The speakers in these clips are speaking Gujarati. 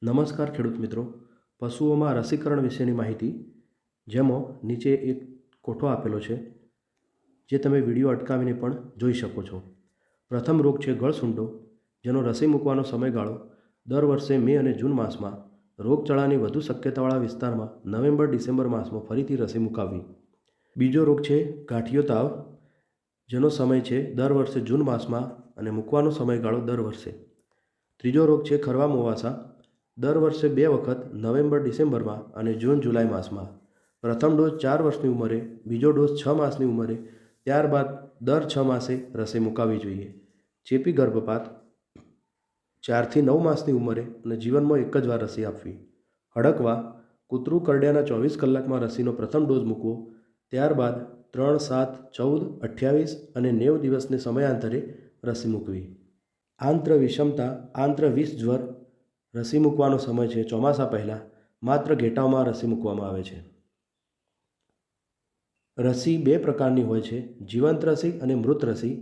નમસ્કાર ખેડૂત મિત્રો, પશુઓમાં રસીકરણ વિશેની માહિતી, જેમાં નીચે એક કોઠો આપેલો છે જે તમે વિડીયો અટકાવીને પણ જોઈ શકો છો. પ્રથમ રોગ છે ગળસૂંટો, જેનો રસી મૂકવાનો સમયગાળો દર વર્ષે મે અને જૂન માસમાં, રોગચાળાની વધુ શક્યતાવાળા વિસ્તારમાં નવેમ્બર-ડિસેમ્બર માસમાં ફરીથી રસી મુકાવવી. બીજો રોગ છે ગાંઠિયો તાવ, જેનો સમય છે દર વર્ષે જૂન માસમાં અને મૂકવાનો સમયગાળો દર વર્ષે. ત્રીજો રોગ છે ખરવા મોવાસા, દર વર્ષે 2 વખત નવેમ્બર-ડિસેમ્બરમાં અને જૂન-જુલાઈ માસમાં. પ્રથમ ડોઝ 4 વર્ષની ઉંમરે, બીજો ડોઝ 6 માસની ઉંમરે, ત્યારબાદ દર 6 માસે રસી મુકાવવી જોઈએ. ચેપી ગર્ભપાત 4 થી 9 માસની ઉંમરે અને જીવનમાં એક જ વાર રસી આપવી. હડકવા, કૂતરું કરડ્યાના 24 કલાકમાં રસીનો પ્રથમ ડોઝ મૂકવો, ત્યારબાદ 3, 7, 14, 28 અને 90 દિવસને સમયાંતરે રસી મૂકવી. આંત્ર વિષમતા, આંત્ર વિષ જ્વર, રસી મૂકવાનો સમય છે ચોમાસા પહેલાં, માત્ર ઘેટાઓમાં રસી મૂકવામાં આવે છે. રસી 2 પ્રકારની હોય છે, જીવંત રસી અને મૃત રસી.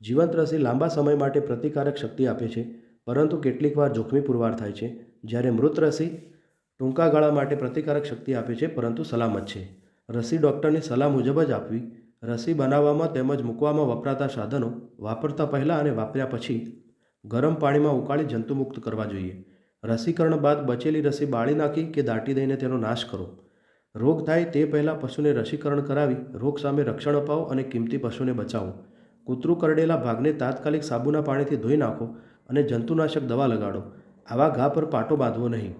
જીવંત રસી લાંબા સમય માટે પ્રતિકારક શક્તિ આપે છે, પરંતુ કેટલીકવાર જોખમી પુરવાર થાય છે, જ્યારે મૃત રસી ટૂંકા ગાળા માટે પ્રતિકારક શક્તિ આપે છે પરંતુ સલામત છે. રસી ડૉક્ટરની સલાહ મુજબ જ આપવી. રસી બનાવવામાં તેમજ મૂકવામાં વપરાતા સાધનો વાપરતા પહેલાં અને વાપર્યા પછી ગરમ પાણીમાં ઉકાળી જંતુમુક્ત કરવા જોઈએ. રસીકરણ બાદ બચેલી રસી બાળી નાખી કે દાટી દઈને તેનો નાશ કરો. રોગ થાય તે પહેલાં પશુને રસીકરણ કરાવી રોગ સામે રક્ષણ અપાવો અને કિંમતી પશુને બચાવો. કૂતરું કરડેલા ભાગને તાત્કાલિક સાબુના પાણીથી ધોઈ નાખો અને જંતુનાશક દવા લગાડો. આવા ઘા પર પાટો બાંધવો નહીં.